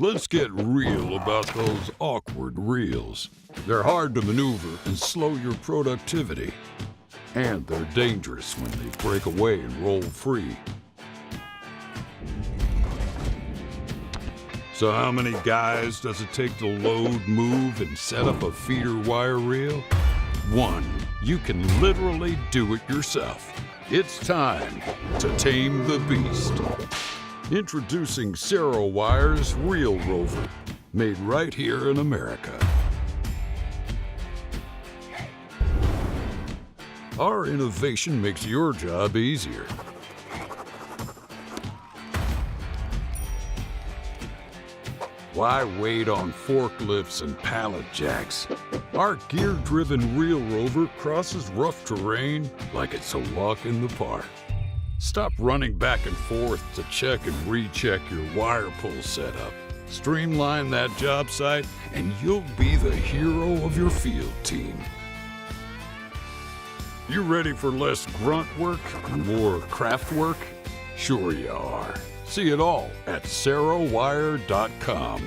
Let's get real about those awkward reels. They're hard to maneuver and slow your productivity. And they're dangerous when they break away and roll free. So how many guys does it take to load, move, and set up a feeder wire reel? One. You can literally do it yourself. It's time to tame the beast. Introducing Cerrowire's Reel Rover, made right here in America. Our innovation makes your job easier. Why wait on forklifts and pallet jacks? Our gear-driven Reel Rover crosses rough terrain like it's a walk in the park. Stop running back and forth to check and recheck your wire pull setup. Streamline that job site and you'll be the hero of your field team. You ready for less grunt work and more craft work? Sure you are. See it all at Cerrowire.com.